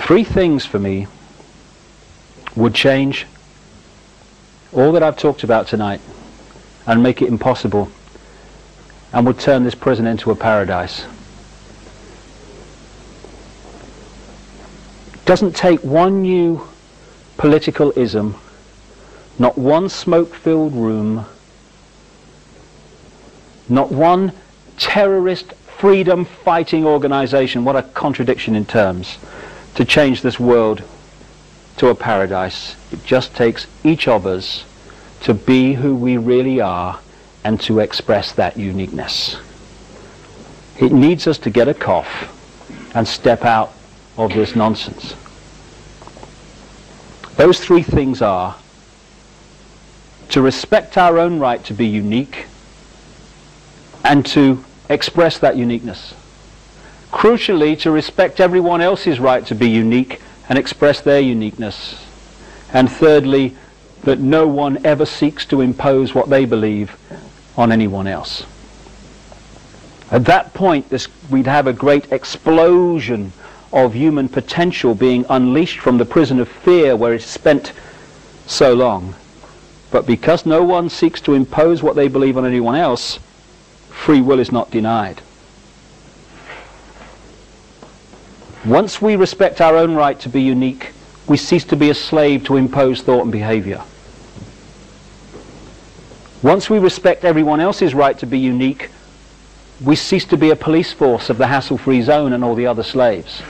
Three things for me would change all that I've talked about tonight and make it impossible, and would turn this prison into a paradise. It doesn't take one new political ism, not one smoke-filled room, not one terrorist freedom-fighting organization, what a contradiction in terms, to change this world to a paradise. It just takes each of us to be who we really are and to express that uniqueness. It needs us to get a cough and step out of this nonsense. Those three things are to respect our own right to be unique and to express that uniqueness. Crucially, to respect everyone else's right to be unique and express their uniqueness. And thirdly, that no one ever seeks to impose what they believe on anyone else. At that point, we'd have a great explosion of human potential being unleashed from the prison of fear where it's spent so long. But because no one seeks to impose what they believe on anyone else, free will is not denied. Once we respect our own right to be unique, we cease to be a slave to imposed thought and behavior. Once we respect everyone else's right to be unique, we cease to be a police force of the hassle-free zone and all the other slaves.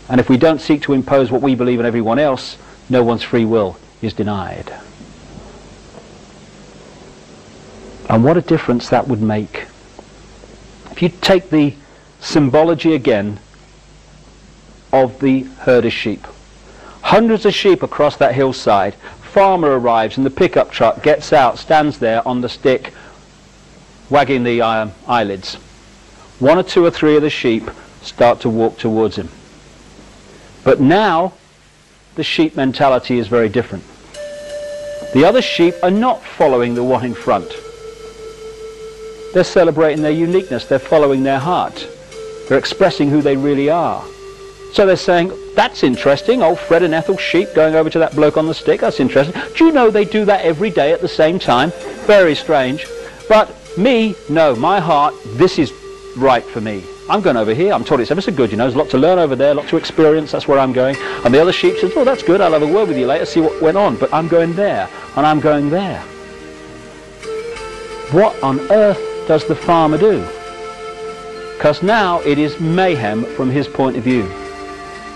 And if we don't seek to impose what we believe on everyone else, no one's free will is denied. And what a difference that would make. If you take the symbology again of the herd of sheep. Hundreds of sheep across that hillside. Farmer arrives in the pickup truck, gets out, stands there on the stick, wagging the eyelids. One or two or three of the sheep start to walk towards him. But now the sheep mentality is very different. The other sheep are not following the one in front. They're celebrating their uniqueness. They're following their heart. They're expressing who they really are. So they're saying, that's interesting, old Fred and Ethel's sheep going over to that bloke on the stick, that's interesting. Do you know they do that every day at the same time? Very strange. But me, no, my heart, this is right for me. I'm going over here. I'm told it's ever so good, you know. There's a lot to learn over there, a lot to experience. That's where I'm going. And the other sheep says, oh, that's good. I'll have a word with you later, see what went on. But I'm going there, and I'm going there. What on earth does the farmer do? Because now it is mayhem from his point of view.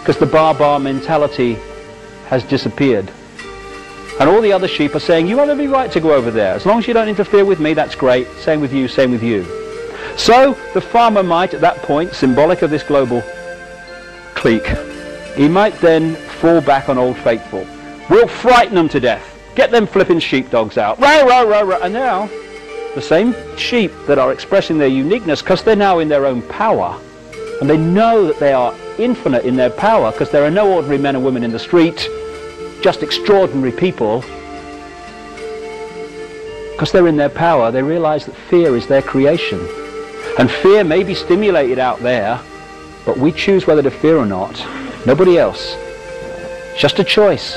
Because the bar mentality has disappeared. And all the other sheep are saying, you have every right to go over there. As long as you don't interfere with me, that's great. Same with you, same with you. So the farmer might, at that point, symbolic of this global clique, he might then fall back on Old Faithful. We'll frighten them to death. Get them flipping sheepdogs out. Row, row, row, row. And now, the same sheep that are expressing their uniqueness, because they're now in their own power, and they know that they are infinite in their power, because there are no ordinary men and women in the street, just extraordinary people. Because they're in their power, they realize that fear is their creation. And fear may be stimulated out there, but we choose whether to fear or not. Nobody else. It's just a choice.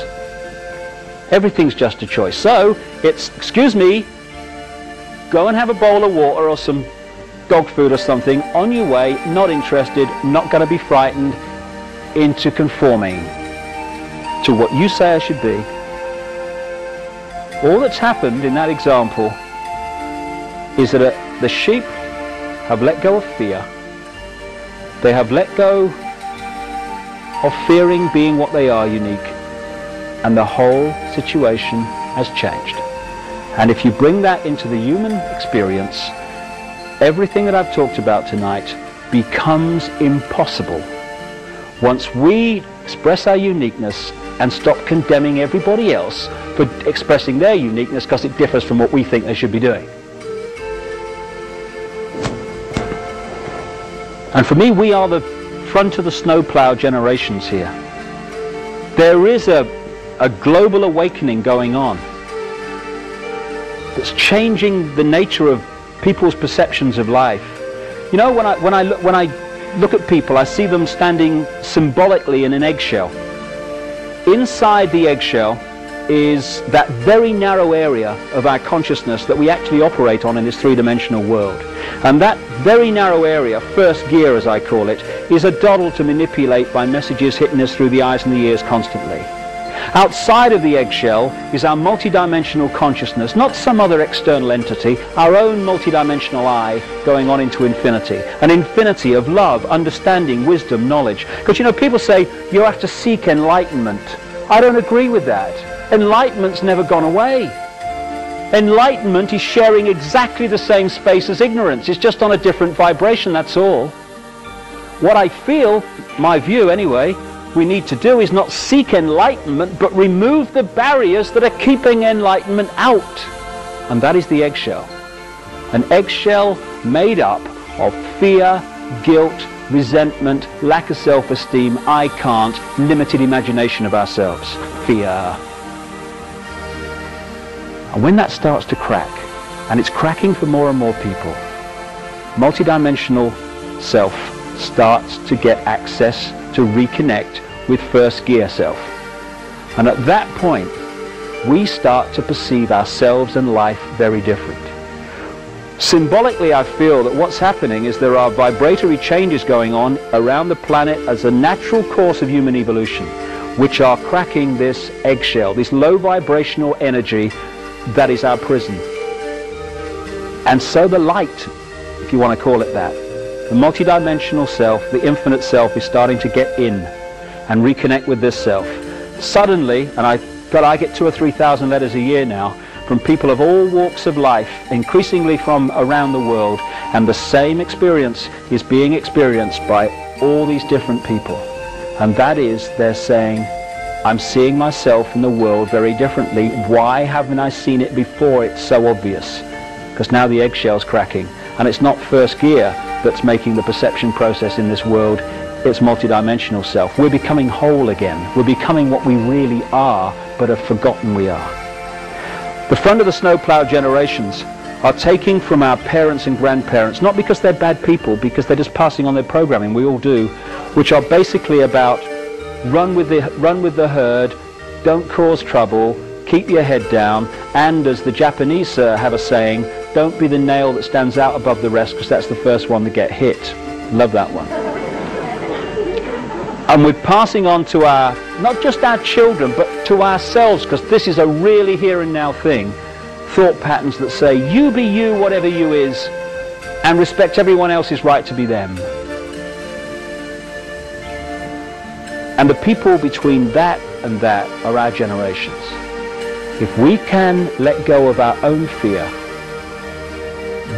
Everything's just a choice. So, it's, excuse me, go and have a bowl of water or some dog food or something, on your way, not interested, not going to be frightened into conforming to what you say I should be. All that's happened in that example is that the sheep have let go of fear. They have let go of fearing being what they are, unique, and the whole situation has changed. And if you bring that into the human experience, everything that I've talked about tonight becomes impossible once we express our uniqueness and stop condemning everybody else for expressing their uniqueness because it differs from what we think they should be doing. And for me, we are the front of the snowplow generations here. There is a global awakening going on that's changing the nature of people's perceptions of life. You know, when I look at people, I see them standing symbolically in an eggshell. Inside the eggshell is that very narrow area of our consciousness that we actually operate on in this three-dimensional world. And that very narrow area, first gear as I call it, is a doddle to manipulate by messages hitting us through the eyes and the ears constantly. Outside of the eggshell is our multidimensional consciousness, not some other external entity, our own multidimensional I going on into infinity. An infinity of love, understanding, wisdom, knowledge. Because, you know, people say you have to seek enlightenment. I don't agree with that. Enlightenment's never gone away. Enlightenment is sharing exactly the same space as ignorance. It's just on a different vibration, that's all. What I feel, my view anyway, we need to do is not seek enlightenment, but remove the barriers that are keeping enlightenment out. And that is the eggshell. An eggshell made up of fear, guilt, resentment, lack of self-esteem, I can't, limited imagination of ourselves. Fear. And when that starts to crack, and it's cracking for more and more people, multidimensional self starts to get access to reconnect with first gear self. And at that point, we start to perceive ourselves and life very different. Symbolically, I feel that what's happening is there are vibratory changes going on around the planet as a natural course of human evolution, which are cracking this eggshell, this low vibrational energy that is our prison. And so the light, if you want to call it that, the multidimensional self, the infinite self, is starting to get in and reconnect with this self. Suddenly, and I get 2,000 or 3,000 letters a year now from people of all walks of life, increasingly from around the world, and the same experience is being experienced by all these different people. And that is, they're saying, I'm seeing myself in the world very differently. Why haven't I seen it before? It's so obvious. Because now the eggshell's cracking, and it's not first gear that's making the perception process in this world, it's multidimensional self. We're becoming whole again. We're becoming what we really are, but have forgotten we are. The front of the snowplow generations are taking from our parents and grandparents, not because they're bad people, because they're just passing on their programming, we all do, which are basically about run with the herd, don't cause trouble, keep your head down, and as the Japanese have a saying, don't be the nail that stands out above the rest, because that's the first one to get hit. Love that one. And we're passing on to our, not just our children, but to ourselves, because this is a really here and now thing, thought patterns that say, you be you, whatever you is, and respect everyone else's right to be them. And the people between that and that are our generations. If we can let go of our own fear,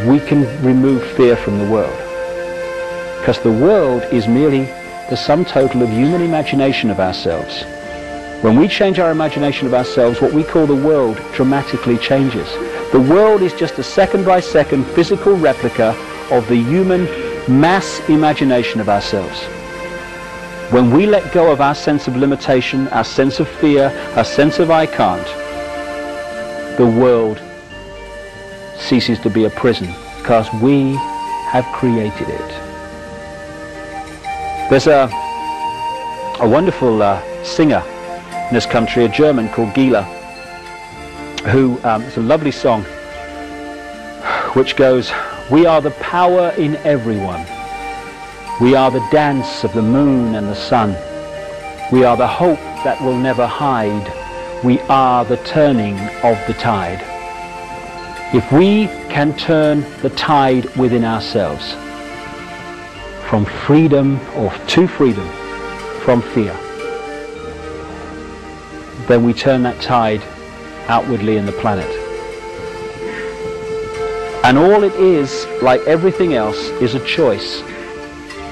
we can remove fear from the world. Because the world is merely the sum total of human imagination of ourselves. When we change our imagination of ourselves, what we call the world dramatically changes. The world is just a second-by-second physical replica of the human mass imagination of ourselves. When we let go of our sense of limitation, our sense of fear, our sense of I can't, the world ceases to be a prison, because we have created it. There's a wonderful singer in this country, a German called Gila, who, it's a lovely song, which goes, we are the power in everyone. We are the dance of the moon and the sun. We are the hope that will never hide. We are the turning of the tide. If we can turn the tide within ourselves, from freedom or to freedom from fear, then we turn that tide outwardly in the planet. And all it is, like everything else, is a choice.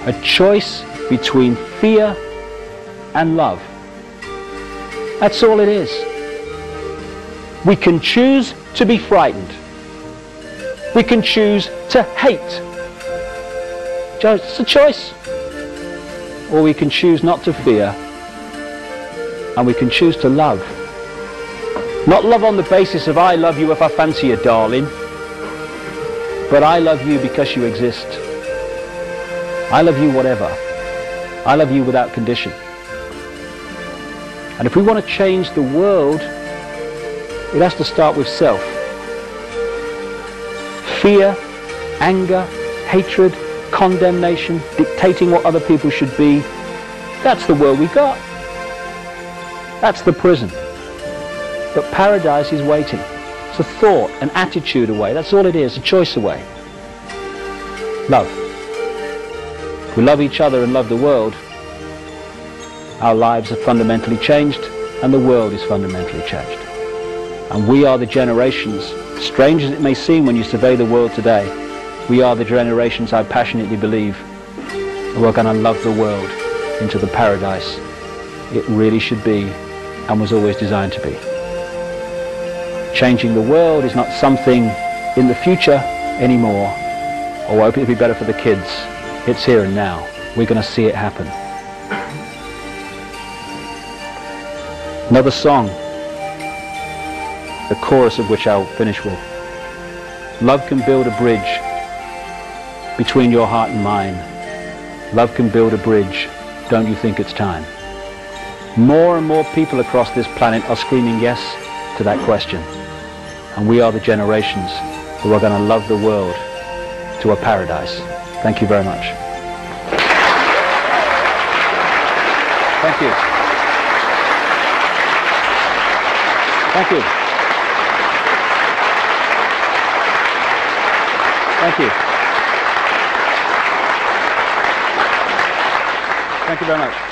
A choice between fear and love. That's all it is. We can choose to be frightened. We can choose to hate. It's a choice. Or we can choose not to fear, and we can choose to love. Not love on the basis of I love you if I fancy you, darling, but I love you because you exist. I love you whatever. I love you without condition. And if we want to change the world, it has to start with self. Fear, anger, hatred, condemnation, dictating what other people should be, that's the world we got. That's the prison. But paradise is waiting. It's a thought, an attitude away. That's all it is, a choice away. Love. If we love each other and love the world, our lives are fundamentally changed and the world is fundamentally changed. And we are the generations, strange as it may seem when you survey the world today, we are the generations, I passionately believe, who are going to love the world into the paradise it really should be and was always designed to be. Changing the world is not something in the future anymore, or I hope it'll be better for the kids. It's here and now. We're going to see it happen. Another song, the chorus of which I'll finish with. Love can build a bridge between your heart and mine. Love can build a bridge. Don't you think it's time? More and more people across this planet are screaming yes to that question. And we are the generations who are going to love the world to a paradise. Thank you very much. Thank you. Thank you. Thank you. Thank you very much.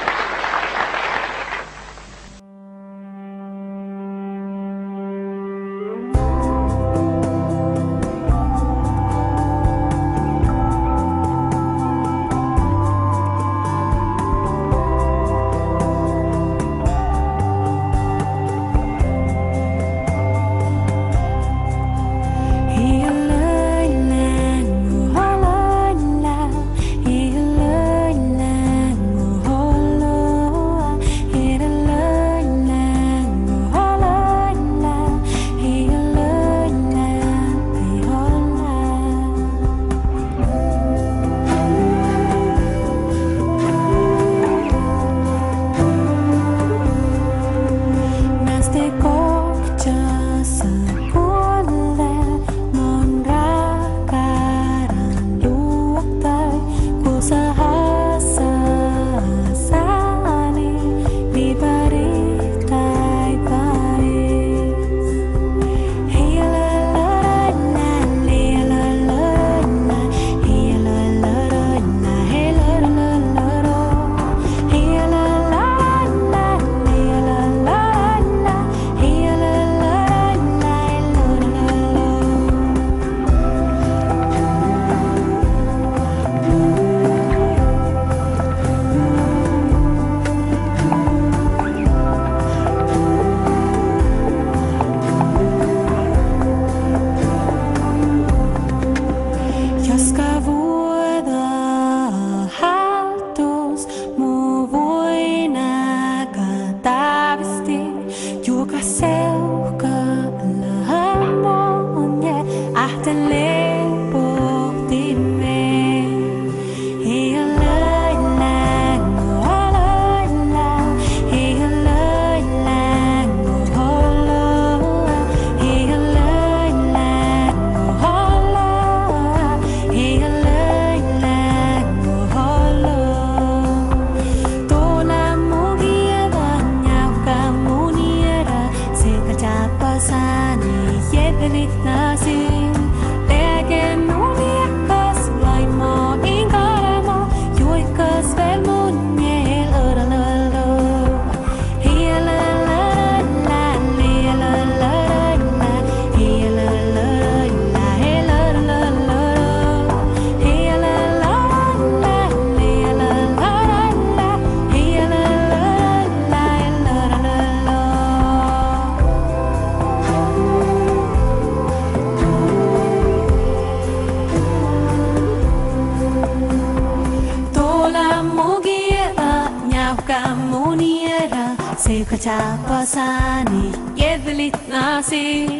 Pasani jedlit nasi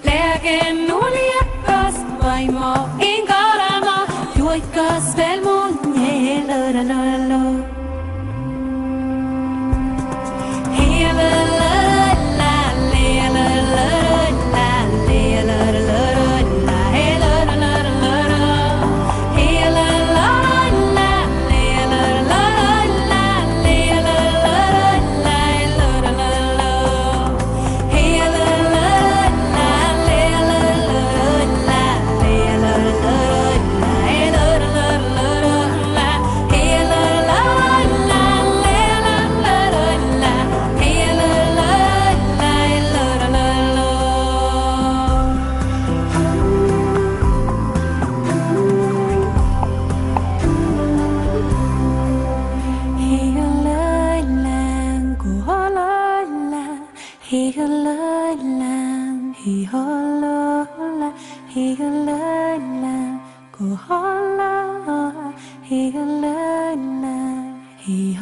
lägen Liekkas vaimo inkarama juikkas vel mun He